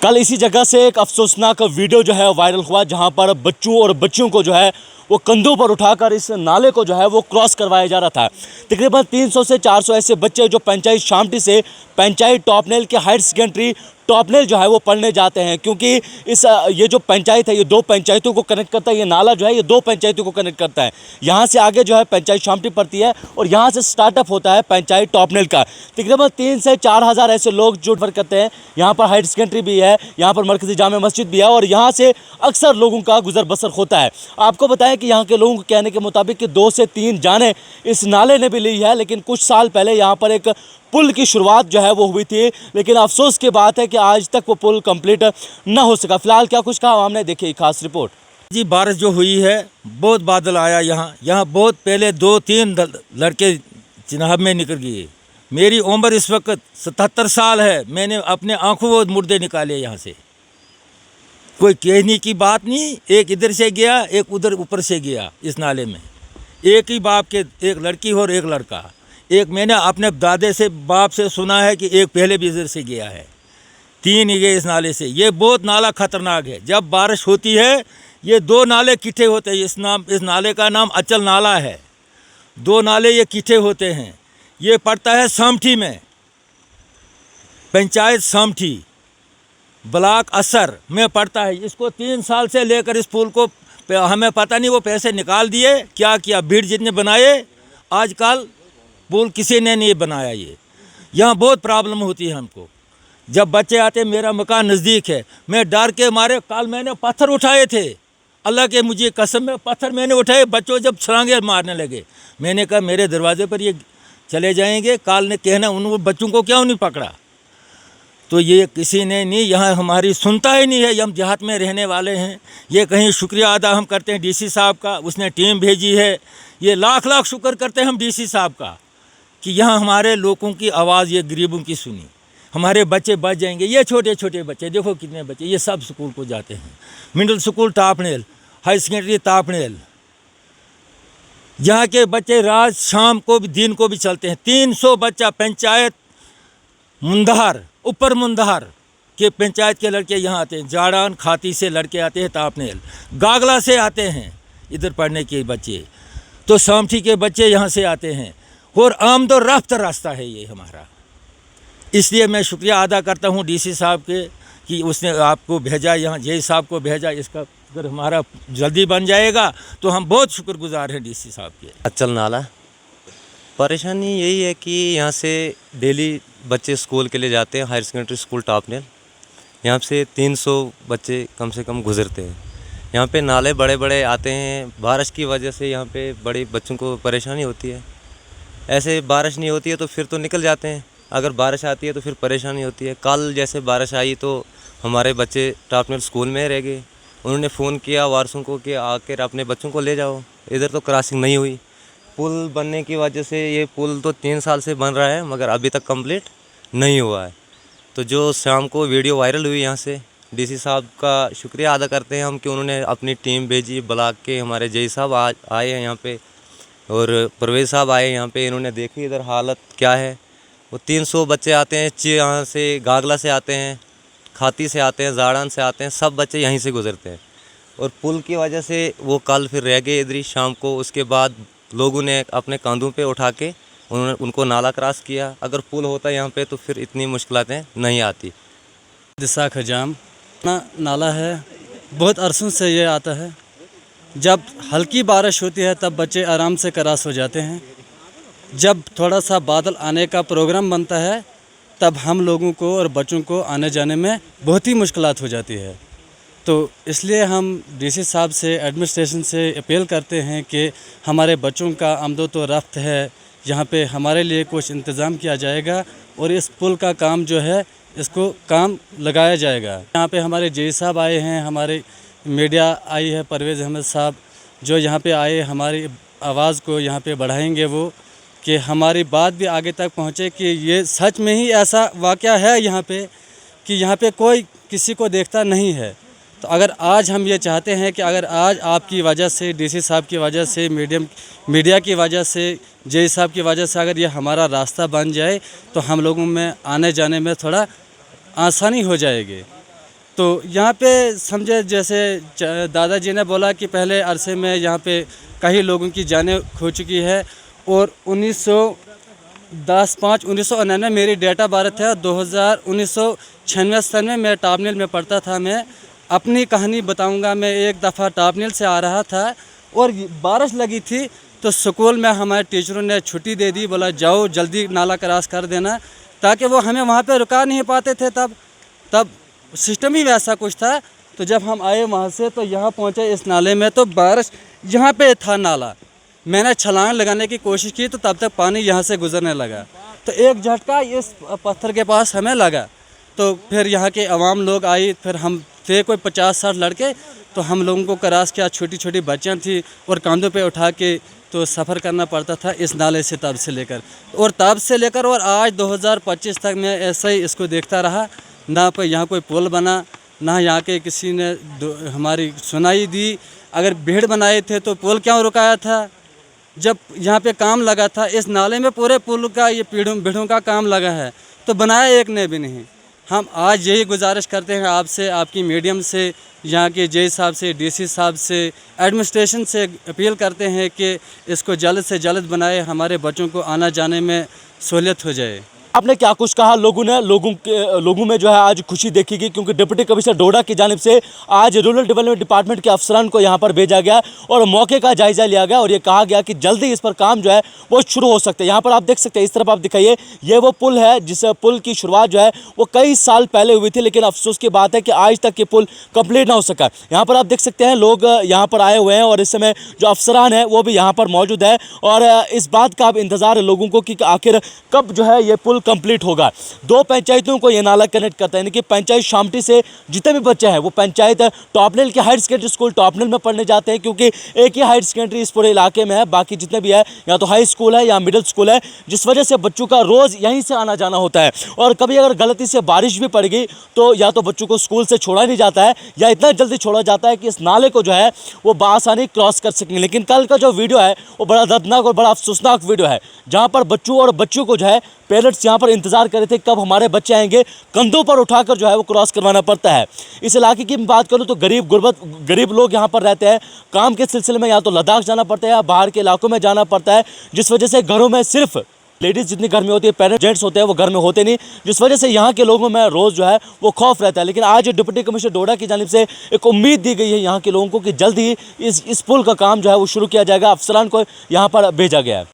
कल इसी जगह से एक अफसोसनाक वीडियो जो है वायरल हुआ, जहां पर बच्चों और बच्चियों को जो है वो कंधों पर उठाकर इस नाले को जो है वो क्रॉस करवाया जा रहा था। तकरीबन 300 से 400 ऐसे बच्चे जो पंचायत शामटी से पंचायत टॉपनेल के हायर सेकेंडरी टॉपनेल जो है वो पढ़ने जाते हैं, क्योंकि ये जो पंचायत है ये दो पंचायतों को कनेक्ट करता है। ये नाला जो है ये दो पंचायतों को कनेक्ट करता है। यहाँ से आगे जो है पंचायत शामटी पड़ती है और यहाँ से स्टार्टअप होता है पंचायत टॉपनेल का। तकरीबन 3 से 4 हज़ार ऐसे लोग जुट भर करते हैं। यहाँ पर हायर सेकेंडरी भी है, यहाँ पर मरकज़ी जामे मस्जिद भी है और यहाँ से अक्सर लोगों का गुजर बसर होता है। आपको बताएं कि यहाँ के लोगों के कहने के मुताबिक कि 2 से 3 जाने इस नाले ने भी ली है, लेकिन कुछ साल पहले यहाँ पर एक पुल की शुरुआत जो है वो हुई थी, लेकिन अफसोस की बात है कि आज तक वो पुल कंप्लीट न हो सका। फिलहाल क्या कुछ कहा हमने, देखिए खास रिपोर्ट। जी, बारिश जो हुई है, बहुत बादल आया यहाँ बहुत पहले 2-3 लड़के चिनाब में निकल गए। मेरी उम्र इस वक्त 77 साल है। मैंने अपने आंखों वो मुर्दे निकाले यहाँ से। कोई कहने की बात नहीं। एक इधर से गया, एक उधर ऊपर से गया इस नाले में। एक ही बाप के एक लड़की और एक लड़का। एक मैंने अपने दादे से बाप से सुना है कि एक पहले भी इधर से गया है। 3 ही गए इस नाले से। ये बहुत नाला खतरनाक है। जब बारिश होती है ये 2 नाले इकट्ठे होते हैं। इस नाले का नाम अचल नाला है। 2 नाले ये इकट्ठे होते हैं। ये पड़ता है सामठी में, पंचायत सामठी, ब्लॉक असर में पड़ता है। इसको 3 साल से लेकर इस पुल को हमें पता नहीं वो पैसे निकाल दिए क्या किया, भीड़ जितने बनाए, आजकल पुल किसी ने नहीं बनाया। ये यहाँ बहुत प्रॉब्लम होती है हमको। जब बच्चे आते, मेरा मकान नज़दीक है, मैं डर के मारे कल मैंने पत्थर उठाए थे। अल्लाह के मुझे कसम में पत्थर मैंने उठाए। बच्चों जब छलांगे मारने लगे, मैंने कहा मेरे दरवाजे पर ये चले जाएंगे, काल ने कहना उन बच्चों को क्यों नहीं पकड़ा। तो ये किसी ने नहीं, यहाँ हमारी सुनता ही नहीं है। हम देहात में रहने वाले हैं। ये कहीं शुक्रिया अदा हम करते हैं डीसी साहब का, उसने टीम भेजी है। ये लाख लाख शुक्र करते हैं हम डीसी साहब का कि यहाँ हमारे लोगों की आवाज़, ये गरीबों की सुनी। हमारे बच्चे बच जाएंगे। ये छोटे छोटे बच्चे देखो कितने बच्चे, ये सब स्कूल को जाते हैं। मिडिल स्कूल टॉपनेल, हाई सेकेंडरी टॉपनेल। यहाँ के बच्चे रात शाम को भी दिन को भी चलते हैं। 300 बच्चा पंचायत मुंदहर, ऊपर मुंदहर के पंचायत के लड़के यहाँ आते हैं। जाड़ान खाती से लड़के आते हैं, टॉपनेल गागला से आते हैं इधर पढ़ने के बच्चे। तो सामठी के बच्चे यहाँ से आते हैं और आमदो रफ्त रास्ता है ये हमारा। इसलिए मैं शुक्रिया अदा करता हूँ डीसी साहब के कि उसने आपको भेजा यहाँ, जे साहब को भेजा। इसका अगर हमारा जल्दी बन जाएगा तो हम बहुत शुक्रगुजार हैं डीसी साहब के। अचल नाला, परेशानी यही है कि यहाँ से डेली बच्चे स्कूल के लिए जाते हैं। हायर सेकेंडरी स्कूल टॉपनेल, यहाँ से 300 बच्चे कम से कम गुजरते हैं। यहाँ पे नाले बड़े बड़े आते हैं। बारिश की वजह से यहाँ पे बड़े बच्चों को परेशानी होती है। ऐसे बारिश नहीं होती है तो फिर तो निकल जाते हैं, अगर बारिश आती है तो फिर परेशानी होती है। कल जैसे बारिश आई तो हमारे बच्चे टॉपनेल स्कूल में रह गए। उन्होंने फ़ोन किया वारसों को कि आकर अपने बच्चों को ले जाओ। इधर तो क्रॉसिंग नहीं हुई। पुल बनने की वजह से, ये पुल तो 3 साल से बन रहा है मगर अभी तक कंप्लीट नहीं हुआ है। तो जो शाम को वीडियो वायरल हुई, यहाँ से डीसी साहब का शुक्रिया अदा करते हैं हम कि उन्होंने अपनी टीम भेजी। ब्लॉक के हमारे जय साहब आए हैं यहाँ पे और परवेज साहब आए यहाँ पे। इन्होंने देखी इधर हालत क्या है। वो 300 बच्चे आते हैं, यहाँ से गागला से आते हैं, खाती से आते हैं, जाड़ान से आते हैं, सब बच्चे यहीं से गुजरते हैं। और पुल की वजह से वो कल फिर रह गए इधर ही शाम को। उसके बाद लोगों ने अपने कंधों पे उठा के उनको नाला क्रॉस किया। अगर पुल होता यहाँ पे तो फिर इतनी मुश्किलें नहीं आती। दिशा खजाम नाला है, बहुत अरसों से ये आता है। जब हल्की बारिश होती है तब बच्चे आराम से क्रॉस हो जाते हैं। जब थोड़ा सा बादल आने का प्रोग्राम बनता है तब हम लोगों को और बच्चों को आने जाने में बहुत ही मुश्किलात हो जाती है। तो इसलिए हम डीसी साहब से, एडमिनिस्ट्रेशन से अपील करते हैं कि हमारे बच्चों का आमदो तो रफ्त है, यहाँ पे हमारे लिए कुछ इंतज़ाम किया जाएगा और इस पुल का काम जो है इसको काम लगाया जाएगा। यहाँ पे हमारे जे साहब आए हैं, हमारे मीडिया आई है, परवेज़ अहमद साहब जो यहाँ पे आए, हमारी आवाज़ को यहाँ पे बढ़ाएंगे वो, कि हमारी बात भी आगे तक पहुँचे कि ये सच में ही ऐसा वाक़या है यहाँ पे कि यहाँ पे कोई किसी को देखता नहीं है। तो अगर आज हम ये चाहते हैं कि अगर आज आपकी वजह से, डीसी साहब की वजह से, मीडिया की वजह से, जे साहब की वजह से अगर ये हमारा रास्ता बन जाए तो हम लोगों में आने जाने में थोड़ा आसानी हो जाएगी। तो यहाँ पे समझे जैसे दादाजी ने बोला कि पहले अरसे में यहाँ पे कई लोगों की जानें खो चुकी है और 1999 मेरी डेट ऑफ बर्थ है। 1996 में मैं टॉपनेल में पढ़ता था। मैं अपनी कहानी बताऊंगा। मैं एक दफ़ा टॉपनेल से आ रहा था और बारिश लगी थी, तो स्कूल में हमारे टीचरों ने छुट्टी दे दी, बोला जाओ जल्दी नाला क्रॉस कर देना, ताकि वो हमें वहाँ पे रुका नहीं पाते थे। तब सिस्टम ही वैसा कुछ था। तो जब हम आए वहाँ से तो यहाँ पहुँचे इस नाले में, तो बारिश यहाँ पे था नाला। मैंने छलांग लगाने की कोशिश की तो तब तक पानी यहाँ से गुजरने लगा, तो एक झटका इस पत्थर के पास हमें लगा। तो फिर यहाँ के अवाम लोग आई, फिर हम थे कोई 50-60 लड़के, तो हम लोगों को क्रॉस किया। छोटी छोटी बच्चियाँ थी और कंधों पे उठा के तो सफ़र करना पड़ता था इस नाले से तब से लेकर और आज 2025 तक मैं ऐसे ही इसको देखता रहा। ना पर यहाँ कोई पुल बना, ना यहाँ के किसी ने हमारी सुनाई दी। अगर भीड़ बनाए थे तो पुल क्यों रुकाया था? जब यहाँ पे काम लगा था इस नाले में, पूरे पुल का ये भीड़ों का काम लगा है, तो बनाया एक ने भी नहीं। हम आज यही गुजारिश करते हैं आपसे, आपकी मीडियम से, यहाँ के जे साहब से, डीसी साहब से, एडमिनिस्ट्रेशन से अपील करते हैं कि इसको जल्द से जल्द बनाए, हमारे बच्चों को आना जाने में सहूलियत हो जाए। आपने क्या कुछ कहा? लोगों में जो है आज खुशी देखी गई, क्योंकि डिप्टी कमिश्नर डोडा की जानिब से आज रूरल डेवलपमेंट डिपार्टमेंट के अफसरान को यहाँ पर भेजा गया और मौके का जायजा लिया गया और ये कहा गया कि जल्दी इस पर काम जो है वो शुरू हो सकते हैं। यहाँ पर आप देख सकते हैं, इस तरफ आप दिखाइए, ये वो पुल है जिस पुल की शुरुआत जो है वो कई साल पहले हुई थी, लेकिन अफसोस की बात है कि आज तक ये पुल कंप्लीट ना हो सका। यहाँ पर आप देख सकते हैं लोग यहाँ पर आए हुए हैं और इस समय जो अफसरान है वो भी यहाँ पर मौजूद है और इस बात का अब इंतज़ार है लोगों को कि आखिर कब जो है ये पुल कंप्लीट होगा। दो पंचायतों को ये नाला कनेक्ट करता है, यानी कि पंचायत शामटी से जितने भी बच्चे हैं वो पंचायत टॉपनेल के हायर सेकेंडरी स्कूल टॉपनेल में पढ़ने जाते हैं, क्योंकि एक ही हायर सेकेंडरी इस पूरे इलाके में है। बाकी जितने भी है या तो हाई स्कूल है या मिडिल स्कूल है, जिस वजह से बच्चों का रोज़ यहीं से आना जाना होता है। और कभी अगर गलती से बारिश भी पड़ गई तो या तो बच्चों को स्कूल से छोड़ा नहीं जाता है या इतना जल्दी छोड़ा जाता है कि इस नाले को जो है वो बआसानी क्रॉस कर सकेंगे। लेकिन कल का जो वीडियो है वो बड़ा दर्दनाक और बड़ा अफसोसनाक वीडियो है, जहाँ पर बच्चों और बच्चों को जो है पेरेंट्स यहाँ पर इंतजार कर रहे थे कब हमारे बच्चे आएंगे, कंधों पर उठाकर जो है वो क्रॉस करवाना पड़ता है। इस इलाके की बात करूँ तो गरीब लोग यहाँ पर रहते हैं, काम के सिलसिले में या तो लद्दाख जाना पड़ता है या बाहर के इलाकों में जाना पड़ता है, जिस वजह से घरों में सिर्फ लेडीज़ जितनी घर में होती है, पेरेंट्स जेंट्स होते हैं वो घर में होते नहीं, जिस वजह से यहाँ के लोगों में रोज़ जो है वो खौफ रहता है। लेकिन आज डिप्टी कमिश्नर डोडा की जानिब से एक उम्मीद दी गई है यहाँ के लोगों को कि जल्द ही इस पुल का काम जो है वो शुरू किया जाएगा। अफसरान को यहाँ पर भेजा गया है।